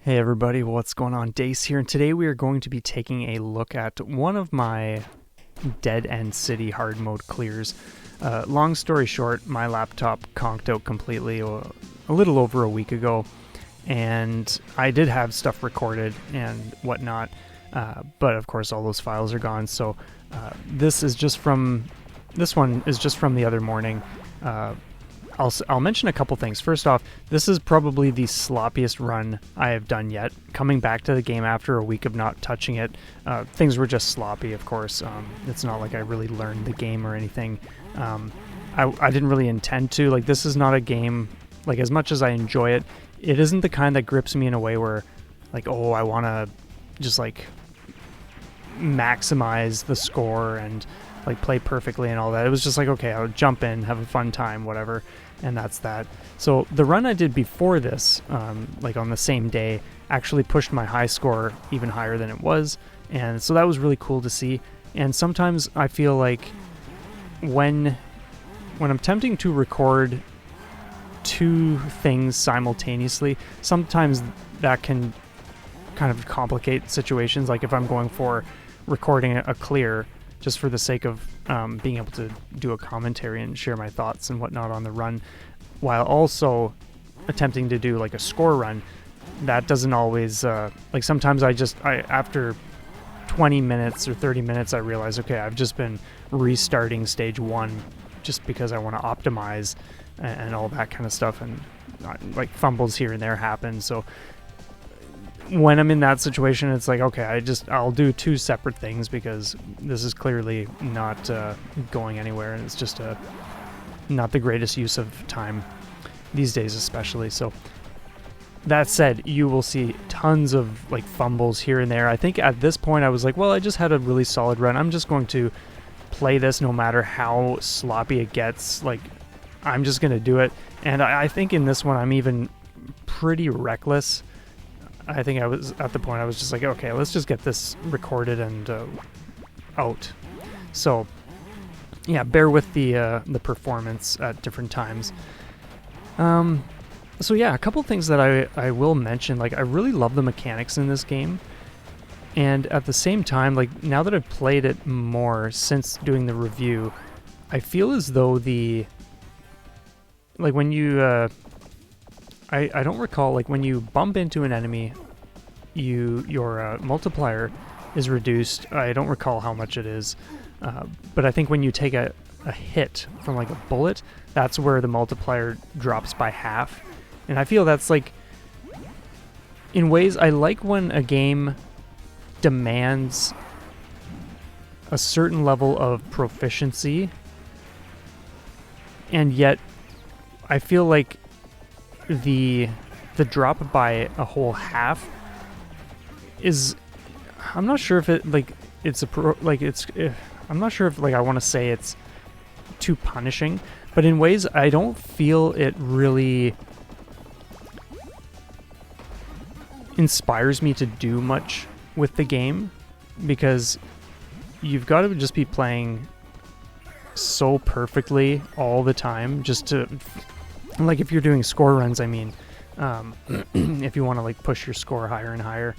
Hey everybody, what's going on? Dace here, and today we are going to be taking a look at one of my Dead End City hard mode clears. Long story short, my laptop conked out completely a little over a week ago, and I did have stuff recorded and whatnot, but of course all those files are gone, so this one is just from the other morning. I'll mention a couple things. First off, this is probably the sloppiest run I have done yet. Coming back to the game after a week of not touching it, things were just sloppy, of course. It's not like I really learned the game or anything. I didn't really intend to. Like, this is not a game, like, as much as I enjoy it, it isn't the kind that grips me in a way where, like, oh, I want to just, like, maximize the score and, like, play perfectly and all that. It was just like, okay, I'll jump in, have a fun time, whatever. And that's that. So the run I did before this, like on the same day, actually pushed my high score even higher than it was. And so that was really cool to see. And sometimes I feel like when I'm attempting to record two things simultaneously, sometimes that can kind of complicate situations. Like if I'm going for recording a clear just for the sake of being able to do a commentary and share my thoughts and whatnot on the run, while also attempting to do like a score run, that doesn't always, like sometimes I after 20 minutes or 30 minutes, I realize, okay, I've just been restarting stage one just because I want to optimize and all that kind of stuff, and like fumbles here and there happen. So when I'm in that situation, it's like, okay, I'll do two separate things because this is clearly not going anywhere, and it's just not the greatest use of time these days, especially. So that said, you will see tons of like fumbles here and there. I think at this point I was like, well, I just had a really solid run. I'm just going to play this no matter how sloppy it gets. Like, I'm just going to do it. And I think in this one I'm even pretty reckless. I think I was at the point I was just like, okay, let's just get this recorded and out. So yeah, bear with the performance at different times. So yeah, a couple things that I will mention. Like, I really love the mechanics in this game, and at the same time, like, now that I've played it more since doing the review, I feel as though when you I don't recall, like, when you bump into an enemy, your multiplier is reduced. I don't recall how much it is, but I think when you take a hit from like a bullet, that's where the multiplier drops by half. And I feel that's like, in ways, I like when a game demands a certain level of proficiency, and yet I feel like the drop by a whole half is, I'm not sure if it, like, it's I'm not sure if, like, I want to say it's too punishing, but in ways I don't feel it really inspires me to do much with the game, because you've got to just be playing so perfectly all the time just to, like, if you're doing score runs, I mean, if you want to, like, push your score higher and higher.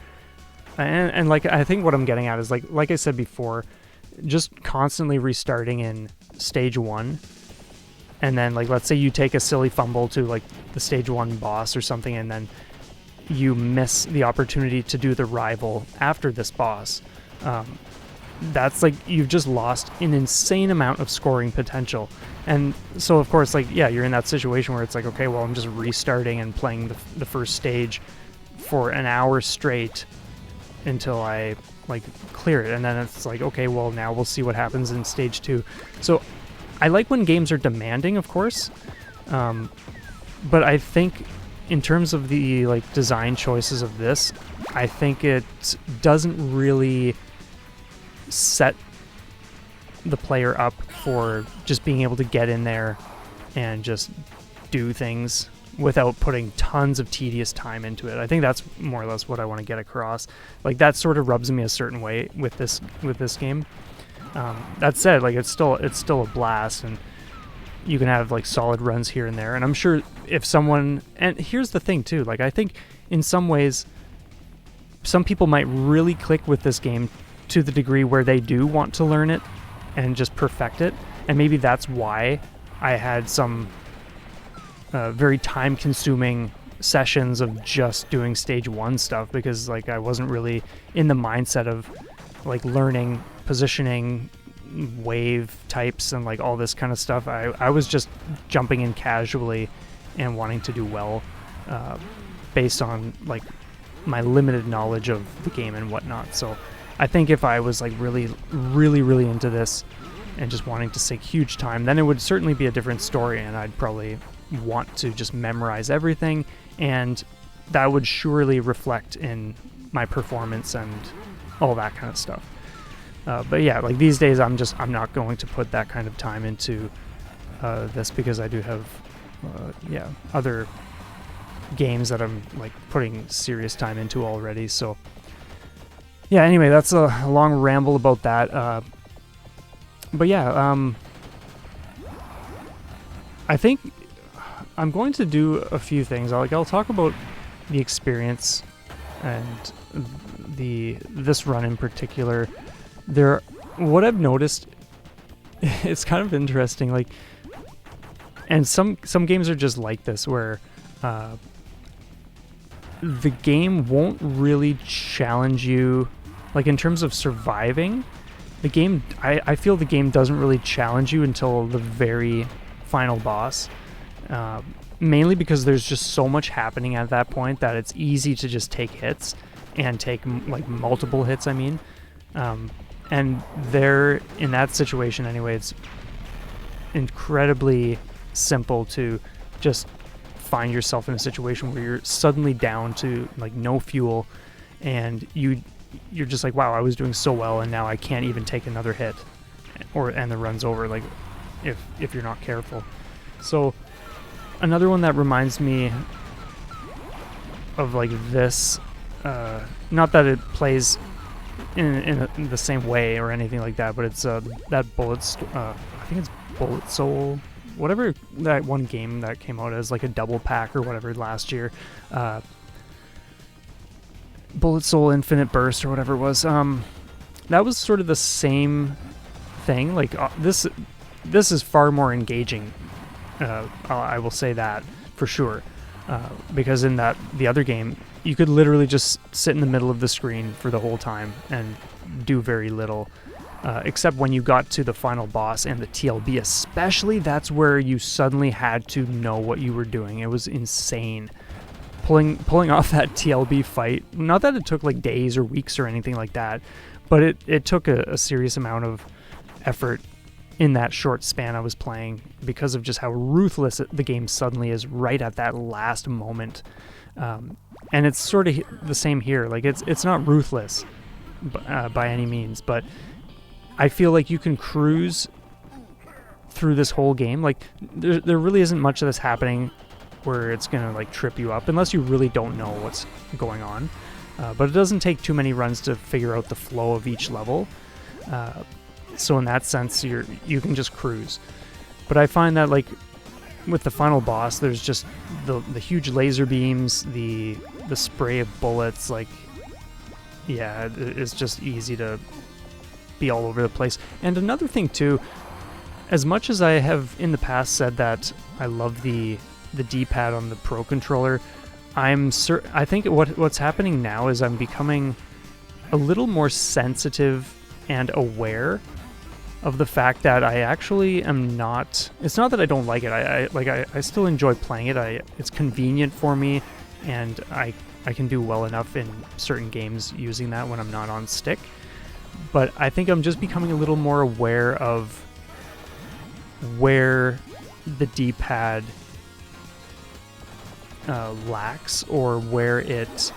And like, I think what I'm getting at is, like I said before, just constantly restarting in stage one, and then, like, let's say you take a silly fumble to, like, the stage one boss or something, and then you miss the opportunity to do the rival after this boss. That's like, you've just lost an insane amount of scoring potential. And so, of course, like, yeah, you're in that situation where it's like, okay, well, I'm just restarting and playing the first stage for an hour straight until I, like, clear it. And then it's like, okay, well, now we'll see what happens in stage two. So I like when games are demanding, of course, but I think in terms of the, like, design choices of this, I think it doesn't really set the player up for just being able to get in there and just do things without putting tons of tedious time into it. I think that's more or less what I want to get across. Like, that sort of rubs me a certain way with this game. That said, like, it's still a blast, and you can have, like, solid runs here and there. And I'm sure if someone, and here's the thing too, like, I think in some ways some people might really click with this game to the degree where they do want to learn it and just perfect it. And maybe that's why I had some very time-consuming sessions of just doing stage 1 stuff, because like I wasn't really in the mindset of like learning positioning, wave types, and like all this kind of stuff. I was just jumping in casually and wanting to do well based on like my limited knowledge of the game and whatnot. So I think if I was like really into this and just wanting to sink huge time, then it would certainly be a different story, and I'd probably want to just memorize everything, and that would surely reflect in my performance and all that kind of stuff. But yeah, like these days I'm not going to put that kind of time into this, because I do have other games that I'm like putting serious time into already. So yeah, anyway, that's a long ramble about that. But yeah, I think I'm going to do a few things. I'll talk about the experience and this run in particular. What I've noticed, it's kind of interesting, like, and some games are just like this, where the game won't really challenge you, like in terms of surviving. The game, I feel the game doesn't really challenge you until the very final boss, mainly because there's just so much happening at that point that it's easy to just take hits, and take like multiple hits, I mean. And there, in that situation anyway, it's incredibly simple to just find yourself in a situation where you're suddenly down to like no fuel, and you're just like, wow, I was doing so well, and now I can't even take another hit, and the run's over, like if you're not careful. So another one that reminds me of like this, not that it plays in the same way or anything like that, but it's that I think it's Bullet Soul, whatever that one game that came out as like a double pack or whatever last year, Bullet Soul Infinite Burst or whatever it was. That was sort of the same thing. Like this is far more engaging. I will say that for sure, because in the other game, you could literally just sit in the middle of the screen for the whole time and do very little, except when you got to the final boss and the TLB especially. That's where you suddenly had to know what you were doing. It was insane. Pulling off that TLB fight, not that it took like days or weeks or anything like that, but it took a serious amount of effort in that short span I was playing, because of just how ruthless the game suddenly is right at that last moment. And it's sort of the same here. Like it's not ruthless by any means, but I feel like you can cruise through this whole game. Like there really isn't much of this happening where it's gonna like trip you up, unless you really don't know what's going on. But it doesn't take too many runs to figure out the flow of each level. So in that sense, you can just cruise. But I find that like with the final boss, there's just the huge laser beams, the spray of bullets. Like, yeah, it's just easy to be all over the place. And another thing too, as much as I have in the past said that I love the D-pad on the Pro Controller, I think what's happening now is I'm becoming a little more sensitive and aware of the fact that I actually am not. It's not that I don't like it. I still enjoy playing it. It's convenient for me, and I can do well enough in certain games using that when I'm not on stick. But I think I'm just becoming a little more aware of where the D-pad lacks, or where it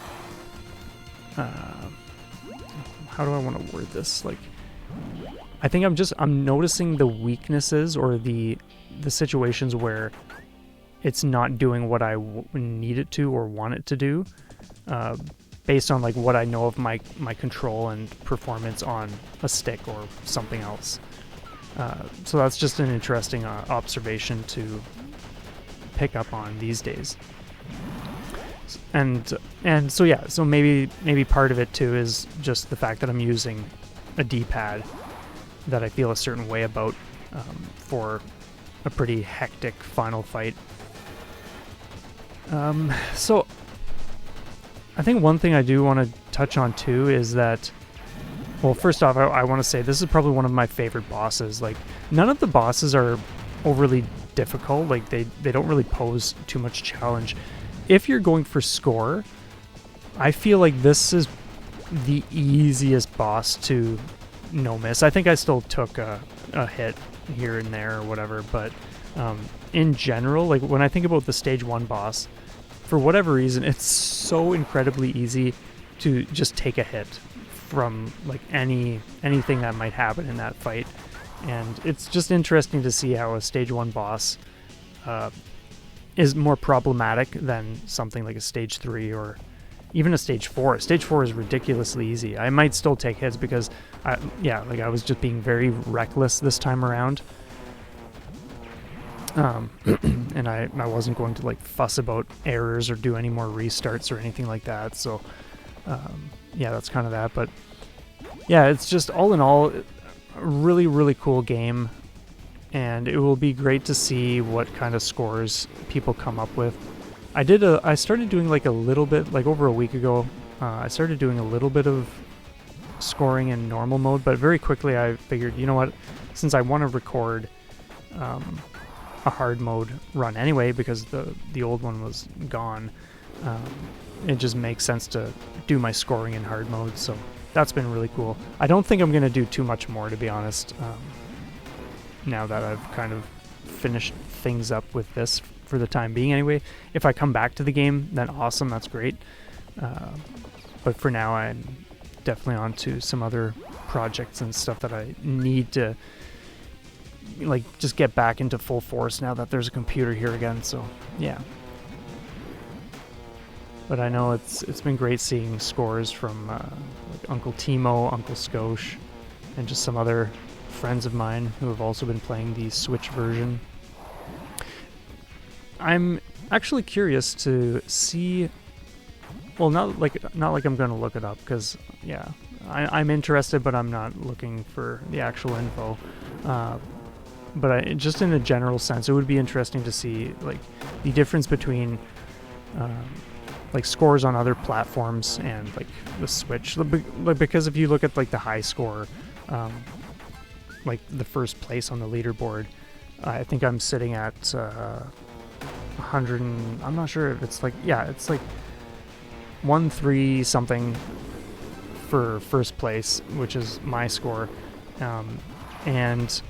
how do I want to word this? Like, I think I'm noticing the weaknesses, or the situations where it's not doing what I need it to or want it to do, based on like what I know of my control and performance on a stick or something else. So that's just an interesting observation to pick up on these days. And so yeah, so maybe part of it too is just the fact that I'm using a D-pad that I feel a certain way about for a pretty hectic final fight. So I think one thing I do want to touch on too is that, well, first off, I want to say this is probably one of my favorite bosses. Like, none of the bosses are overly difficult. Like, they don't really pose too much challenge. If you're going for score, I feel like this is the easiest boss to no miss. I think I still took a hit here and there or whatever, but in general, like when I think about the stage 1 boss, for whatever reason, it's so incredibly easy to just take a hit from like anything that might happen in that fight. And it's just interesting to see how a stage 1 boss is more problematic than something like a stage 3 or even a stage 4. Stage 4 is ridiculously easy. I might still take hits because I was just being very reckless this time around. And I wasn't going to like fuss about errors or do any more restarts or anything like that. So yeah, that's kind of that. But yeah, it's just all in all a really, really cool game. And it will be great to see what kind of scores people come up with. I started doing like a little bit, like over a week ago, I started doing a little bit of scoring in normal mode, but very quickly I figured, you know what, since I want to record a hard mode run anyway, because the old one was gone, it just makes sense to do my scoring in hard mode, so that's been really cool. I don't think I'm going to do too much more, to be honest, now that I've kind of finished things up with this for the time being anyway. If I come back to the game, then awesome, that's great. But for now, I'm definitely on to some other projects and stuff that I need to like just get back into full force now that there's a computer here again, so yeah. But I know it's been great seeing scores from like Uncle Timo, Uncle Skosh, and just some other friends of mine who have also been playing the Switch version. I'm actually curious to see, well, not like I'm going to look it up, because yeah, I'm interested, but I'm not looking for the actual info. But just in a general sense, it would be interesting to see like the difference between like scores on other platforms and like the Switch. Because if you look at like the high score, like the first place on the leaderboard, I think I'm sitting at 100. I'm not sure if it's like, yeah, it's like 1-3 something for first place, which is my score, and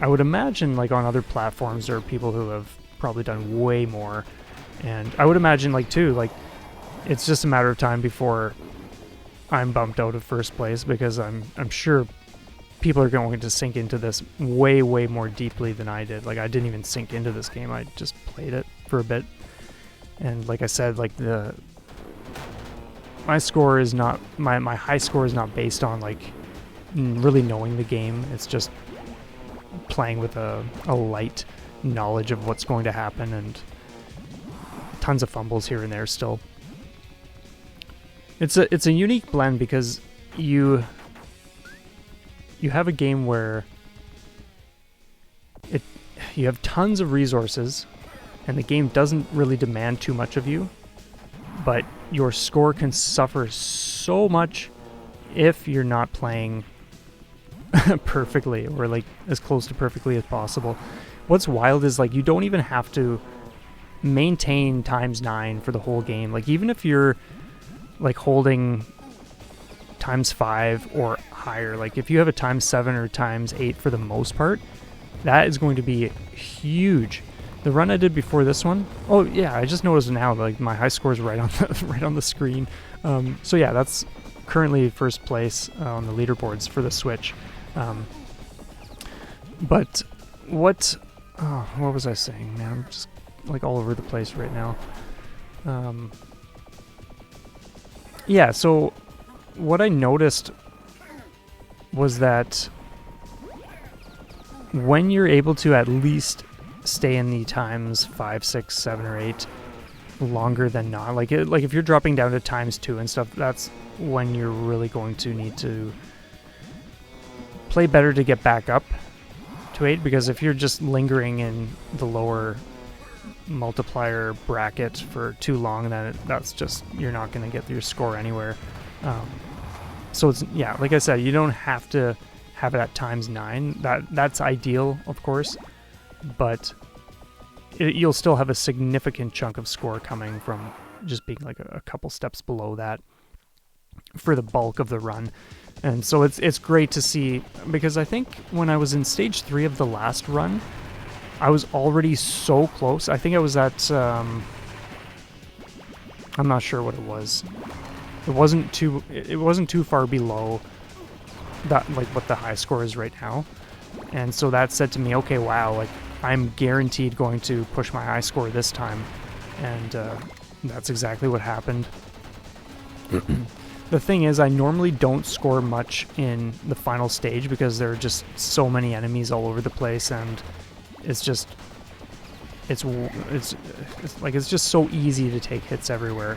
I would imagine like on other platforms there are people who have probably done way more, and I would imagine like too, like it's just a matter of time before I'm bumped out of first place, because I'm sure people are going to sink into this way more deeply than I did. Like I didn't even sink into this game, I just played it for a bit, and like I said, like my score is not, my high score is not based on like really knowing the game. It's just playing with a light knowledge of what's going to happen, and tons of fumbles here and there still. It's a unique blend, because you have a game where you have tons of resources and the game doesn't really demand too much of you, but your score can suffer so much if you're not playing perfectly, or like as close to perfectly as possible. What's wild is like you don't even have to maintain ×9 for the whole game. Like even if you're like holding ×5 or higher, like if you have a ×7 or ×8 for the most part, that is going to be huge. The run I did before this one, oh yeah, I just noticed now like my high score is right on the right on the screen. So yeah, that's currently first place on the leaderboards for the Switch. But what was I saying, man? I'm just like all over the place right now. Yeah, so what I noticed was that when you're able to at least stay in the ×5, 6, 7, or 8, longer than not. Like if you're dropping down to ×2 and stuff, that's when you're really going to need to play better to get back up to 8, because if you're just lingering in the lower multiplier bracket for too long, then that's just, you're not going to get your score anywhere. So it's, yeah, like I said, you don't have to have it at ×9. That's ideal, of course, but you'll still have a significant chunk of score coming from just being like a couple steps below that for the bulk of the run. And so it's great to see, because I think when I was in stage 3 of the last run, I was already so close. I think I was at, I'm not sure what it was. It wasn't too far below that, like what the high score is right now. And so that said to me, okay, wow, like I'm guaranteed going to push my high score this time. And that's exactly what happened. The thing is, I normally don't score much in the final stage because there are just so many enemies all over the place, and it's just, it's just so easy to take hits everywhere,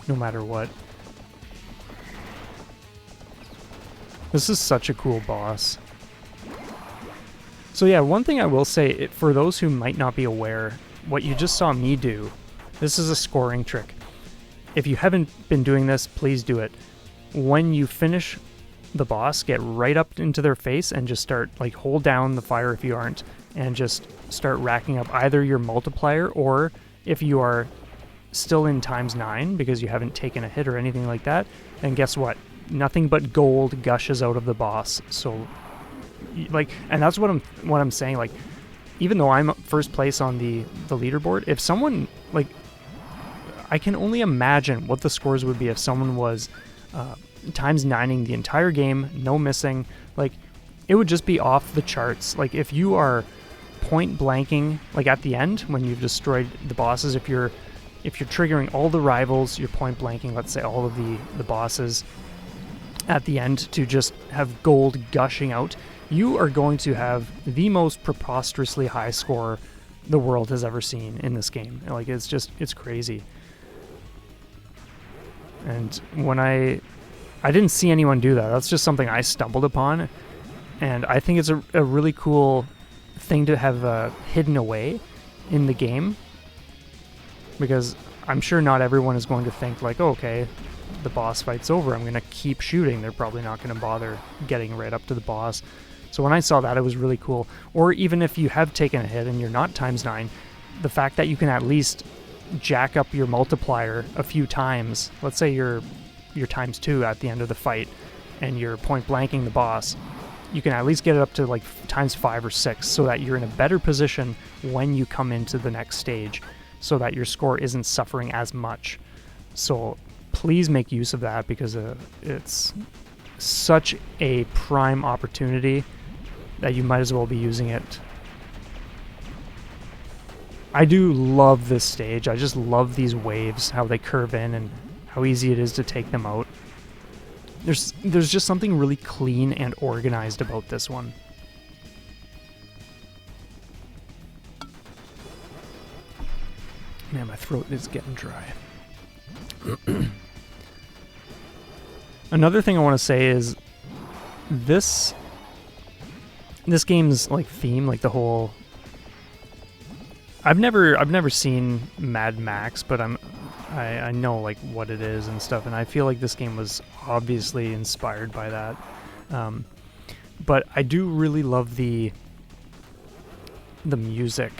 no matter what. This is such a cool boss. So yeah, one thing I will say, for those who might not be aware, what you just saw me do, this is a scoring trick. If you haven't been doing this, please do it. When you finish the boss, get right up into their face and just start, like, hold down the fire if you aren't, and just start racking up either your multiplier, or if you are still in ×9 because you haven't taken a hit or anything like that, then guess what? Nothing but gold gushes out of the boss. So, like, and that's what I'm saying. Like, even though I'm first place on the leaderboard, if someone, like, I can only imagine what the scores would be if someone was ×9ing the entire game, no missing. Like, it would just be off the charts. Like, if you are point blanking, like at the end when you've destroyed the bosses, if you're triggering all the rivals, you're point blanking, let's say, all of the bosses at the end to just have gold gushing out, you are going to have the most preposterously high score the world has ever seen in this game. Like, it's crazy. And when I didn't see anyone do that. That's just something I stumbled upon, and I think it's a really cool thing to have hidden away in the game, because I'm sure not everyone is going to think like, oh, okay, the boss fight's over, I'm going to keep shooting. They're probably not going to bother getting right up to the boss. So when I saw that, it was really cool. Or even if you have taken a hit and you're not ×9, the fact that you can at least jack up your multiplier a few times. Let's say you're ×2 at the end of the fight and you're point blanking the boss, you can at least get it up to like ×5 or 6, so that you're in a better position when you come into the next stage, so that your score isn't suffering as much. So please make use of that, because it's such a prime opportunity that you might as well be using it. I do love this stage. I just love these waves, how they curve in and how easy it is to take them out. There's just something really clean and organized about this one. Man, my throat is getting dry. Another thing I want to say is this game's like theme, like the whole, I've never seen Mad Max, but I know like what it is and stuff, and I feel like this game was obviously inspired by that. But I do really love the music.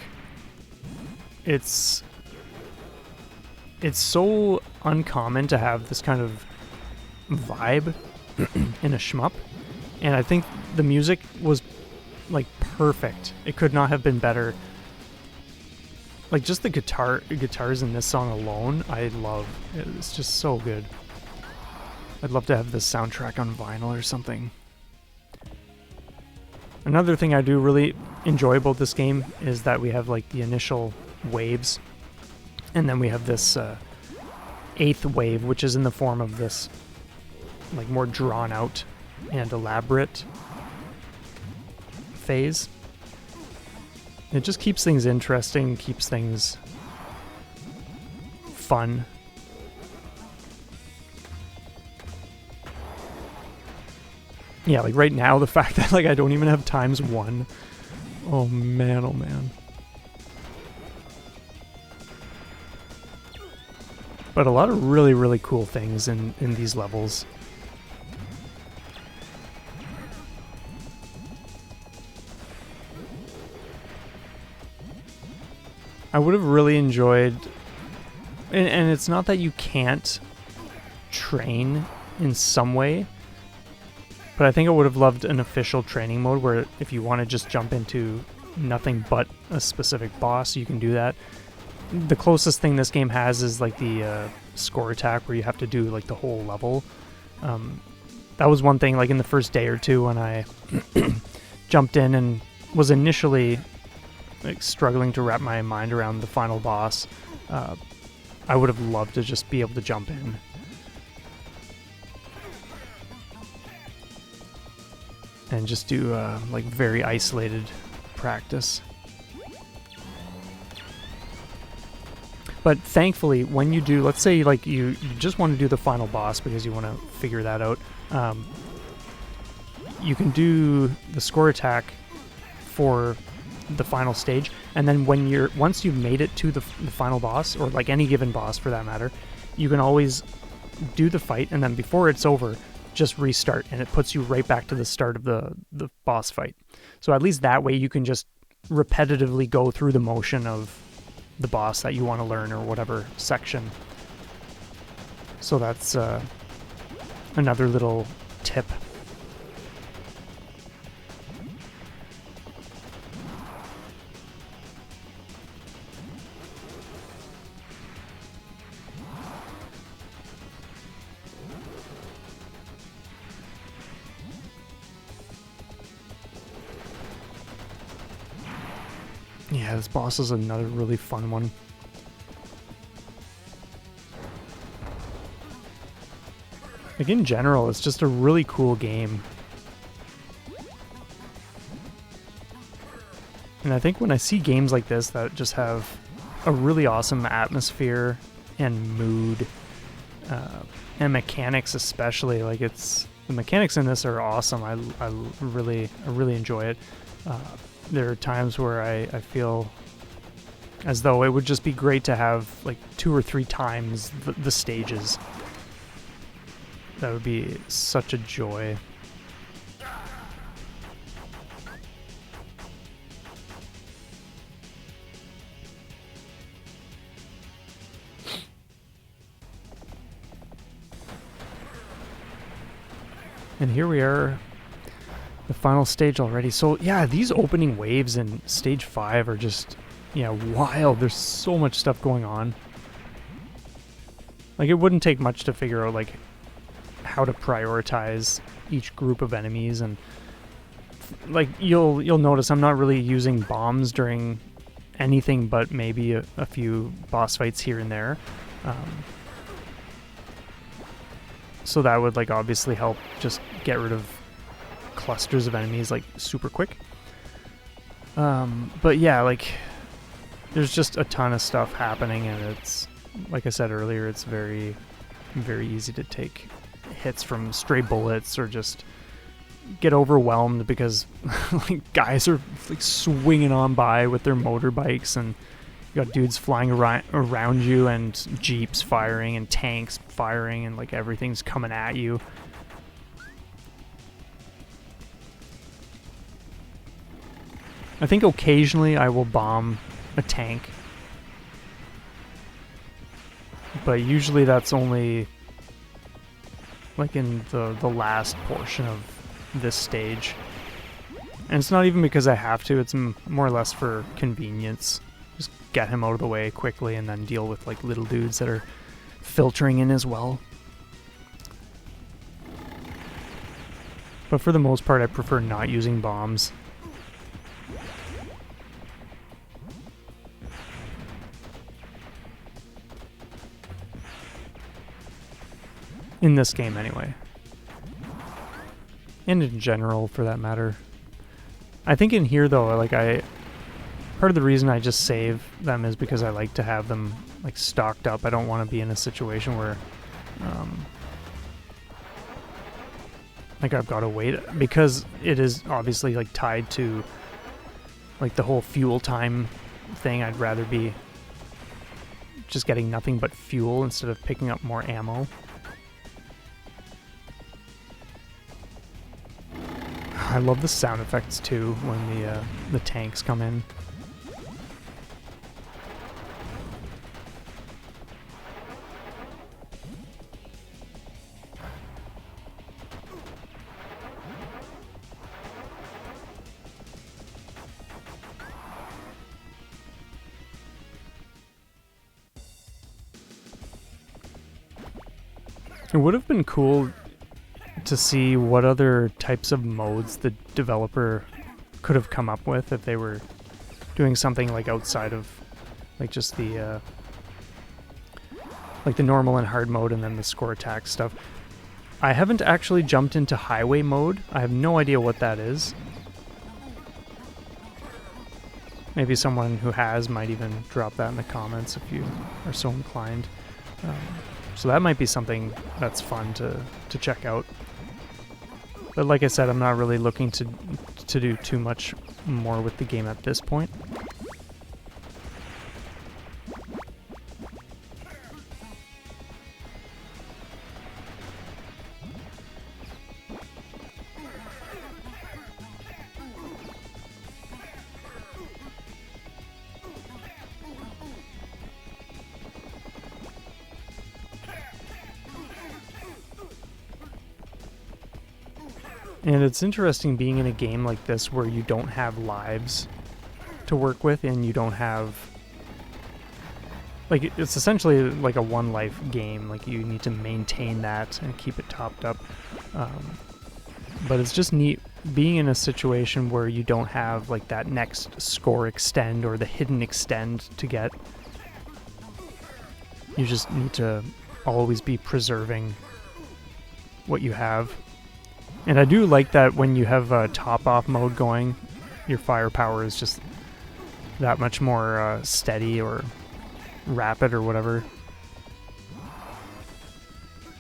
It's so uncommon to have this kind of vibe in a shmup, and I think the music was like perfect. It could not have been better. Like, just the guitars in this song alone, I love. It's just so good. I'd love to have this soundtrack on vinyl or something. Another thing I do really enjoy about this game is that we have like the initial waves, and then we have this 8th wave, which is in the form of this like more drawn out and elaborate phase. It just keeps things interesting, keeps things fun. Yeah, like right now, the fact that like I don't even have ×1. Oh man, oh man. But a lot of really, really cool things in these levels. I would have really enjoyed, and it's not that you can't train in some way, but I think I would have loved an official training mode where if you want to just jump into nothing but a specific boss, you can do that. The closest thing this game has is like the score attack where you have to do like the whole level. That was one thing like in the first day or two when I jumped in and was initially like struggling to wrap my mind around the final boss. I would have loved to just be able to jump in. And just do like very isolated practice. But thankfully, when you do, let's say like you just want to do the final boss because you want to figure that out, you can do the score attack for the final stage, and then once you've made it to the final boss, or like any given boss for that matter, you can always do the fight, and then before it's over, just restart, and it puts you right back to the start of the boss fight. So at least that way you can just repetitively go through the motion of the boss that you want to learn or whatever section. So that's another little tip. Yeah, this boss is another really fun one. Like in general, it's just a really cool game. And I think when I see games like this that just have a really awesome atmosphere and mood, and mechanics especially, like the mechanics in this are awesome. I really enjoy it. There are times where I feel as though it would just be great to have like 2 or 3 times the stages. That would be such a joy. And here we are, the final stage already. So yeah, these opening waves in stage 5 are just, yeah, wild. There's so much stuff going on. Like it wouldn't take much to figure out like how to prioritize each group of enemies, and like you'll notice I'm not really using bombs during anything but maybe a few boss fights here and there. So that would like obviously help just get rid of clusters of enemies like super quick. But yeah, like there's just a ton of stuff happening, and it's, like I said earlier, it's very, very easy to take hits from stray bullets or just get overwhelmed because like guys are like swinging on by with their motorbikes, and you got dudes flying around you, and jeeps firing, and tanks firing, and like everything's coming at you. I think occasionally I will bomb a tank, but usually that's only like in the last portion of this stage. And it's not even because I have to, it's more or less for convenience. Just get him out of the way quickly and then deal with like little dudes that are filtering in as well. But for the most part, I prefer not using bombs. In this game, anyway. And in general, for that matter. I think in here, though, like part of the reason I just save them is because I like to have them like stocked up. I don't want to be in a situation where like I've got to wait, because it is obviously like tied to like the whole fuel time thing. I'd rather be just getting nothing but fuel instead of picking up more ammo. I love the sound effects too when the tanks come in. It would have been cool to see what other types of modes the developer could have come up with if they were doing something like outside of like just the like the normal and hard mode and then the score attack stuff. I haven't actually jumped into highway mode. I have no idea what that is. Maybe someone who has might even drop that in the comments if you are so inclined. So that might be something that's fun to check out. But like I said, I'm not really looking to do too much more with the game at this point. And it's interesting being in a game like this where you don't have lives to work with and you don't have... Like, it's essentially like a one-life game. Like, you need to maintain that and keep it topped up. But it's just neat being in a situation where you don't have, like, that next score extend or the hidden extend to get. You just need to always be preserving what you have. And I do like that when you have a top-off mode going, your firepower is just that much more steady or rapid or whatever.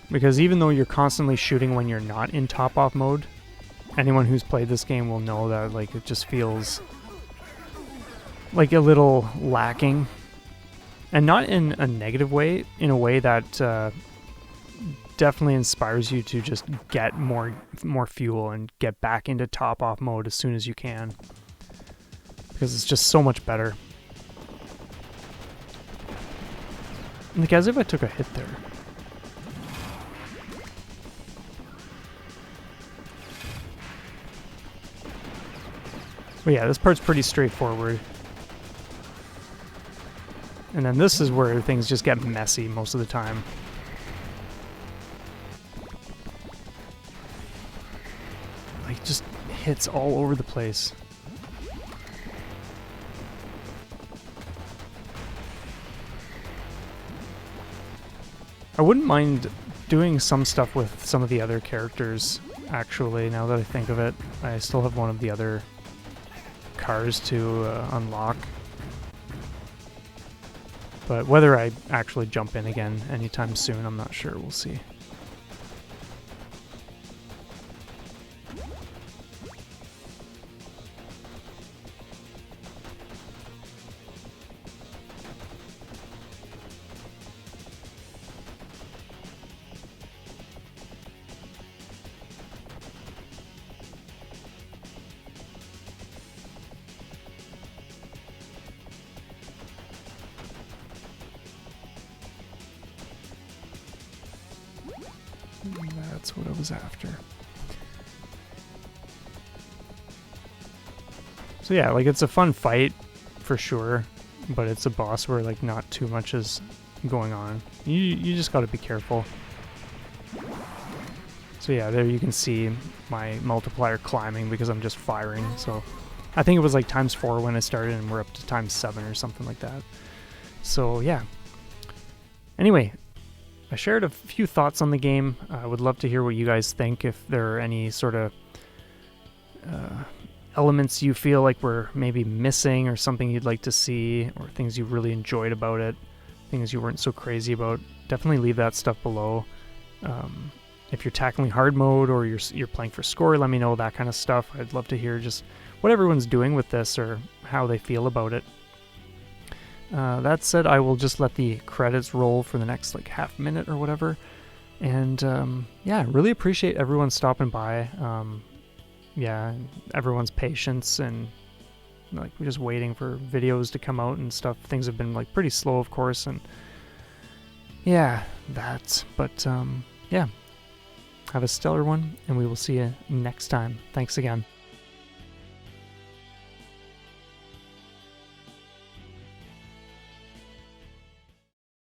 Because even though you're constantly shooting when you're not in top-off mode, anyone who's played this game will know that like it just feels like a little lacking. And not in a negative way, in a way that definitely inspires you to just get more fuel and get back into top off mode as soon as you can, because it's just so much better. Like as if I took a hit there. But yeah, this part's pretty straightforward. And then this is where things just get messy most of the time. Like, just hits all over the place. I wouldn't mind doing some stuff with some of the other characters, actually, now that I think of it. I still have one of the other cars to unlock. But whether I actually jump in again anytime soon, I'm not sure. We'll see. That's what I was after. So yeah, like it's a fun fight for sure, but it's a boss where like not too much is going on. You just got to be careful. So yeah, there you can see my multiplier climbing because I'm just firing. So I think it was like ×4 when I started, and we're up to ×7 or something like that. So yeah. Anyway, I shared a few thoughts on the game. I would love to hear what you guys think, if there are any sort of elements you feel like were maybe missing, or something you'd like to see, or things you really enjoyed about it, things you weren't so crazy about. Definitely leave that stuff below. If you're tackling hard mode or you're playing for score, let me know that kind of stuff. I'd love to hear just what everyone's doing with this or how they feel about it. That said, I will just let the credits roll for the next like half minute or whatever. And yeah, really appreciate everyone stopping by. Yeah, everyone's patience, and like we're just waiting for videos to come out and stuff. Things have been like pretty slow, of course, and yeah, but yeah, have a stellar one, and we will see you next time. Thanks again.